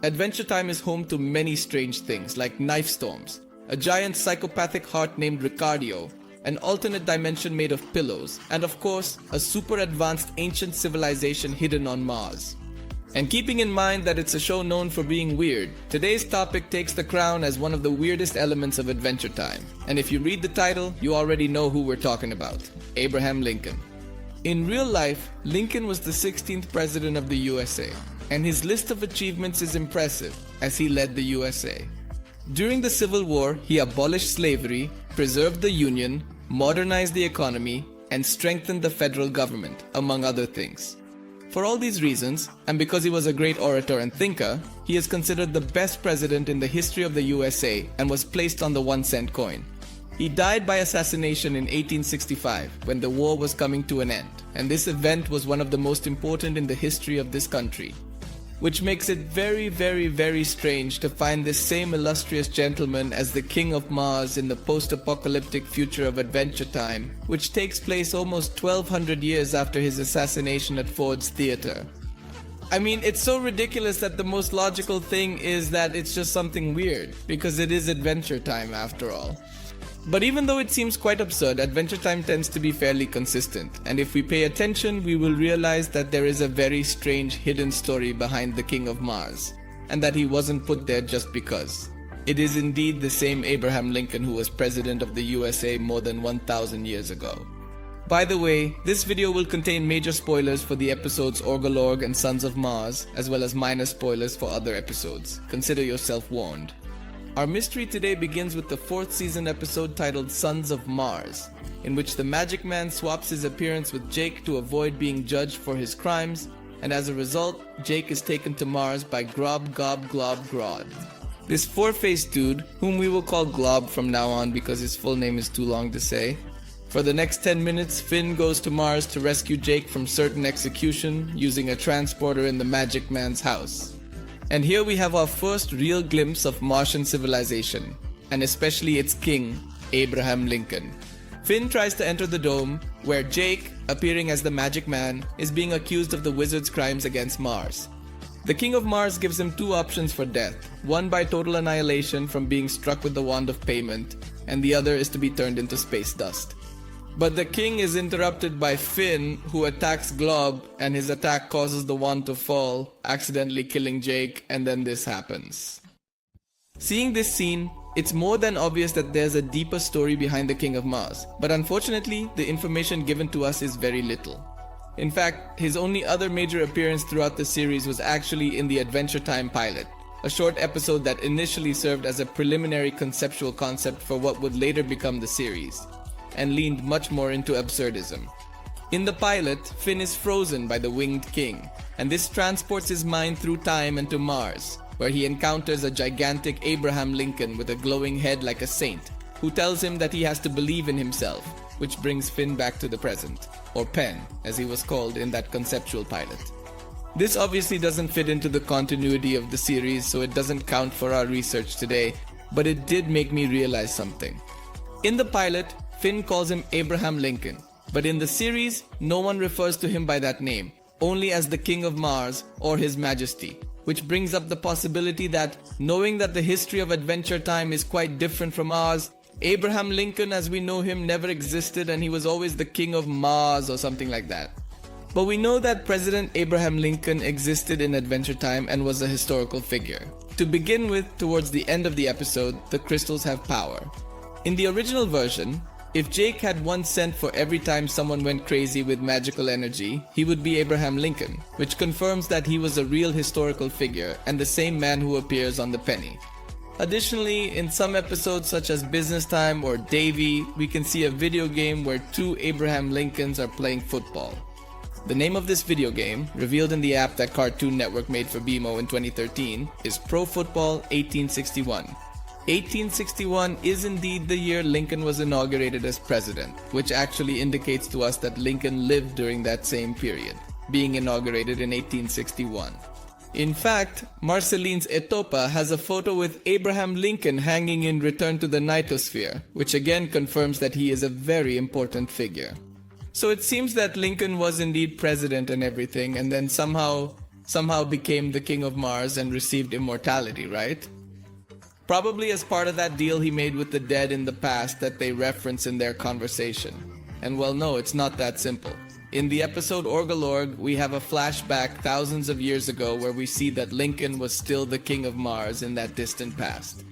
Adventure Time is home to many strange things like knife storms, a giant psychopathic heart named Ricardio, an alternate dimension made of pillows, and of course, a super advanced ancient civilization hidden on Mars. And keeping in mind that it's a show known for being weird, today's topic takes the crown as one of the weirdest elements of Adventure Time. And if you read the title, you already know who we're talking about: Abraham Lincoln. In real life, Lincoln was the 16th president of the USA, and his list of achievements is impressive as he led the USA. During the Civil War, he abolished slavery, preserved the Union, modernized the economy, and strengthened the federal government, among other things. For all these reasons, and because he was a great orator and thinker, he is considered the best president in the history of the USA and was placed on the 1-cent coin. He died by assassination in 1865 when the war was coming to an end, and this event was one of the most important in the history of this country. Which makes it very, very, very strange to find this same illustrious gentleman as the King of Mars in the post-apocalyptic future of Adventure Time, which takes place almost 1200 years after his assassination at Ford's Theater. I mean, it's so ridiculous that the most logical thing is that it's just something weird, because it is Adventure Time after all. But even though it seems quite absurd, Adventure Time tends to be fairly consistent, and if we pay attention, we will realize that there is a very strange hidden story behind the King of Mars, and that he wasn't put there just because. It is indeed the same Abraham Lincoln who was president of the USA more than 1,000 years ago. By the way, this video will contain major spoilers for the episodes Orgolorg and Sons of Mars, as well as minor spoilers for other episodes. Consider yourself warned. Our mystery today begins with the 4th season episode titled Sons of Mars, in which the Magic Man swaps his appearance with Jake to avoid being judged for his crimes, and as a result, Jake is taken to Mars by Grob Gob Glob Grodd. This four-faced dude, whom we will call Glob from now on because his full name is too long to say. For the next 10 minutes, Finn goes to Mars to rescue Jake from certain execution using a transporter in the Magic Man's house. And here we have our first real glimpse of Martian civilization, and especially its king, Abraham Lincoln. Finn tries to enter the dome, where Jake, appearing as the Magic Man, is being accused of the wizard's crimes against Mars. The King of Mars gives him 2 options for death, one by total annihilation from being struck with the Wand of Payment, and the other is to be turned into space dust. But the king is interrupted by Finn, who attacks Glob, and his attack causes the wand to fall, accidentally killing Jake, and then this happens. Seeing this scene, it's more than obvious that there's a deeper story behind the King of Mars, but unfortunately, the information given to us is very little. In fact, his only other major appearance throughout the series was actually in the Adventure Time pilot, a short episode that initially served as a preliminary conceptual concept for what would later become the series, and leaned much more into absurdism. In the pilot, Finn is frozen by the Winged King, and this transports his mind through time and to Mars, where he encounters a gigantic Abraham Lincoln with a glowing head like a saint, who tells him that he has to believe in himself, which brings Finn back to the present, or Penn, as he was called in that conceptual pilot. This obviously doesn't fit into the continuity of the series, so it doesn't count for our research today, but it did make me realize something. In the pilot, Finn calls him Abraham Lincoln, but in the series, no one refers to him by that name, only as the King of Mars or His Majesty, which brings up the possibility that, knowing that the history of Adventure Time is quite different from ours, Abraham Lincoln as we know him never existed and he was always the King of Mars or something like that. But we know that President Abraham Lincoln existed in Adventure Time and was a historical figure. To begin with, towards the end of the episode, the crystals have power. In the original version, if Jake had 1 cent for every time someone went crazy with magical energy, he would be Abraham Lincoln, which confirms that he was a real historical figure and the same man who appears on the penny. Additionally, in some episodes such as Business Time or Davy, we can see a video game where 2 Abraham Lincolns are playing football. The name of this video game, revealed in the app that Cartoon Network made for BMO in 2013, is Pro Football 1861. 1861 is indeed the year Lincoln was inaugurated as president, which actually indicates to us that Lincoln lived during that same period, being inaugurated in 1861. In fact, Marceline's Etopa has a photo with Abraham Lincoln hanging in Return to the Nightosphere, which again confirms that he is a very important figure. So it seems that Lincoln was indeed president and everything, and then somehow somehow became the King of Mars and received immortality, right? Probably as part of that deal he made with the dead in the past that they reference in their conversation. And well, no, it's not that simple. In the episode Orgolorg, we have a flashback thousands of years ago where we see that Lincoln was still the King of Mars in that distant past.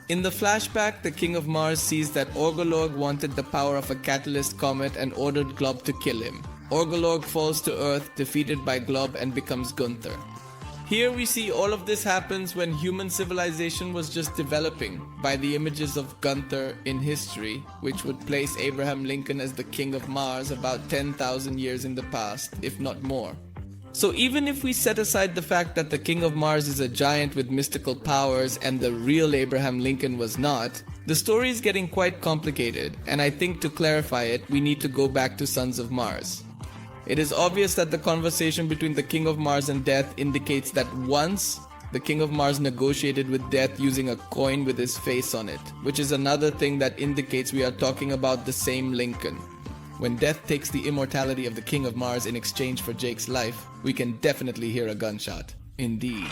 In the flashback, the King of Mars sees that Orgolorg wanted the power of a catalyst comet and ordered Glob to kill him. Orgolorg falls to Earth, defeated by Glob, and becomes Gunther. Here we see all of this happens when human civilization was just developing by the images of Gunther in history, which would place Abraham Lincoln as the King of Mars about 10,000 years in the past, if not more. So even if we set aside the fact that the King of Mars is a giant with mystical powers and the real Abraham Lincoln was not, the story is getting quite complicated, and I think to clarify it, we need to go back to Sons of Mars. It is obvious that the conversation between the King of Mars and Death indicates that once, the King of Mars negotiated with Death using a coin with his face on it, which is another thing that indicates we are talking about the same Lincoln. When Death takes the immortality of the King of Mars in exchange for Jake's life, we can definitely hear a gunshot. Indeed.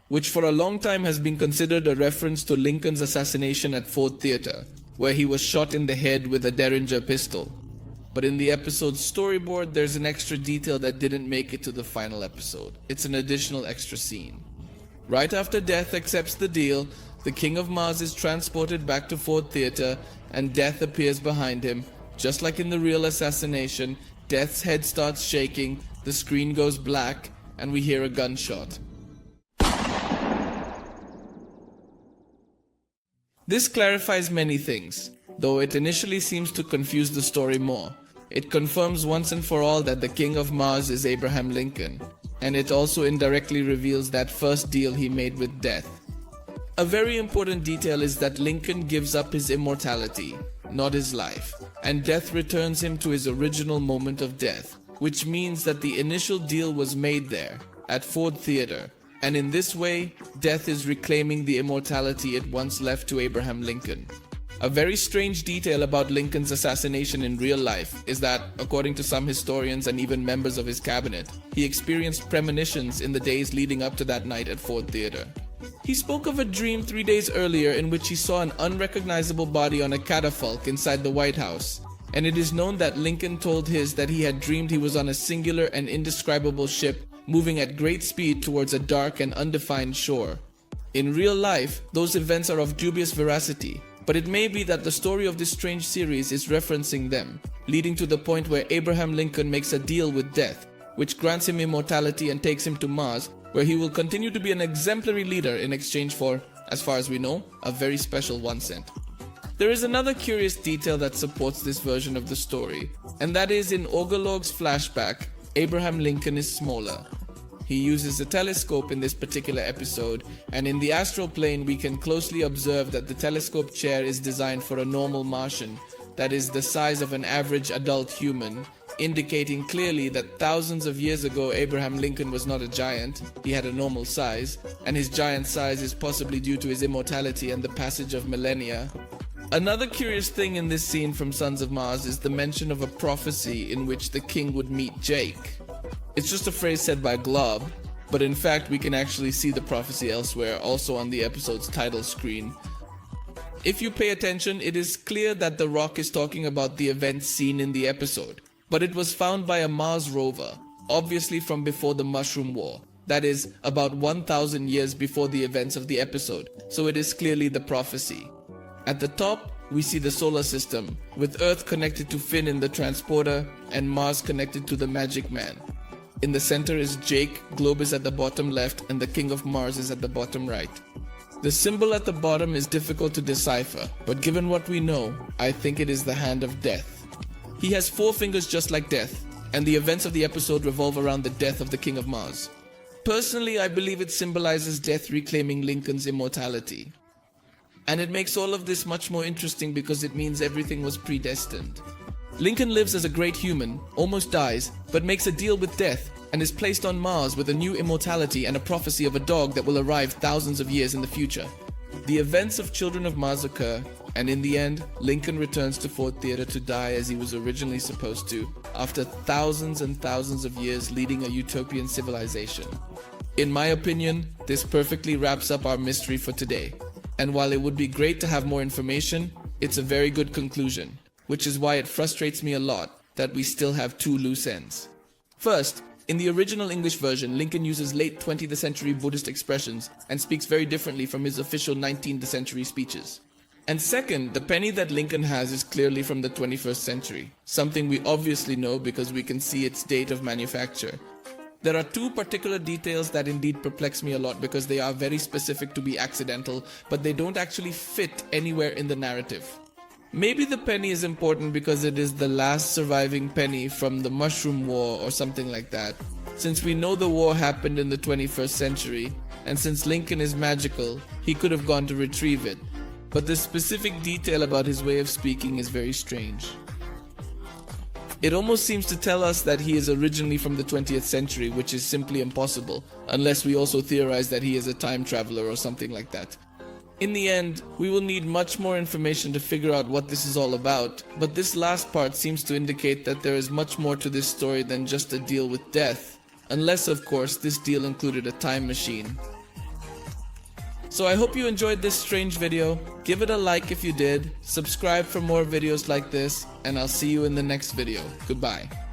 Which for a long time has been considered a reference to Lincoln's assassination at Ford Theater, where he was shot in the head with a Derringer pistol. But in the episode's storyboard, there's an extra detail that didn't make it to the final episode. It's an additional extra scene. Right after Death accepts the deal, the King of Mars is transported back to Ford Theater, and Death appears behind him. Just like in the real assassination, Death's head starts shaking, the screen goes black, and we hear a gunshot. This clarifies many things, though it initially seems to confuse the story more. It confirms once and for all that the King of Mars is Abraham Lincoln, and it also indirectly reveals that first deal he made with Death. A very important detail is that Lincoln gives up his immortality, not his life, and Death returns him to his original moment of death, which means that the initial deal was made there, at Ford Theater, and in this way, Death is reclaiming the immortality it once left to Abraham Lincoln. A very strange detail about Lincoln's assassination in real life is that, according to some historians and even members of his cabinet, he experienced premonitions in the days leading up to that night at Ford Theater. He spoke of a dream 3 days earlier in which he saw an unrecognizable body on a catafalque inside the White House, and it is known that Lincoln told his that he had dreamed he was on a singular and indescribable ship moving at great speed towards a dark and undefined shore. In real life, those events are of dubious veracity, but it may be that the story of this strange series is referencing them, leading to the point where Abraham Lincoln makes a deal with Death, which grants him immortality and takes him to Mars, where he will continue to be an exemplary leader in exchange for, as far as we know, a very special 1 cent. There is another curious detail that supports this version of the story, and that is in Orgolorg's flashback, Abraham Lincoln is smaller. He uses a telescope in this particular episode, and in the astral plane we can closely observe that the telescope chair is designed for a normal Martian, that is the size of an average adult human, indicating clearly that thousands of years ago Abraham Lincoln was not a giant, he had a normal size, and his giant size is possibly due to his immortality and the passage of millennia. Another curious thing in this scene from Sons of Mars is the mention of a prophecy in which the king would meet Jake. It's just a phrase said by Glob, but in fact we can actually see the prophecy elsewhere, also on the episode's title screen. If you pay attention, it is clear that The Rock is talking about the events seen in the episode, but it was found by a Mars rover, obviously from before the Mushroom War, that is, about 1,000 years before the events of the episode, so it is clearly the prophecy. At the top, we see the solar system, with Earth connected to Finn in the transporter and Mars connected to the Magic Man. In the center is Jake, Globe is at the bottom left, and the King of Mars is at the bottom right. The symbol at the bottom is difficult to decipher, but given what we know, I think it is the hand of Death. He has 4 fingers just like Death, and the events of the episode revolve around the death of the King of Mars. Personally, I believe it symbolizes Death reclaiming Lincoln's immortality. And it makes all of this much more interesting because it means everything was predestined. Lincoln lives as a great human, almost dies, but makes a deal with Death and is placed on Mars with a new immortality and a prophecy of a dog that will arrive thousands of years in the future. The events of Children of Mars occur, And in the end, Lincoln returns to Ford Theater to die as he was originally supposed to, after thousands and thousands of years leading a utopian civilization. In my opinion, this perfectly wraps up our mystery for today. And while it would be great to have more information, it's a very good conclusion, which is why it frustrates me a lot that we still have two loose ends. First, in the original English version, Lincoln uses late 20th century Buddhist expressions and speaks very differently from his official 19th century speeches. And second, the penny that Lincoln has is clearly from the 21st century, something we obviously know because we can see its date of manufacture. There are two particular details that indeed perplex me a lot because they are very specific to be accidental, but they don't actually fit anywhere in the narrative. Maybe the penny is important because it is the last surviving penny from the Mushroom War or something like that. Since we know the war happened in the 21st century, and since Lincoln is magical, he could have gone to retrieve it. But the specific detail about his way of speaking is very strange. It almost seems to tell us that he is originally from the 20th century, which is simply impossible, unless we also theorize that he is a time traveler or something like that. In the end, we will need much more information to figure out what this is all about, but this last part seems to indicate that there is much more to this story than just a deal with death, unless of course this deal included a time machine. So I hope you enjoyed this strange video. Give it a like if you did, subscribe for more videos like this, and I'll see you in the next video. Goodbye.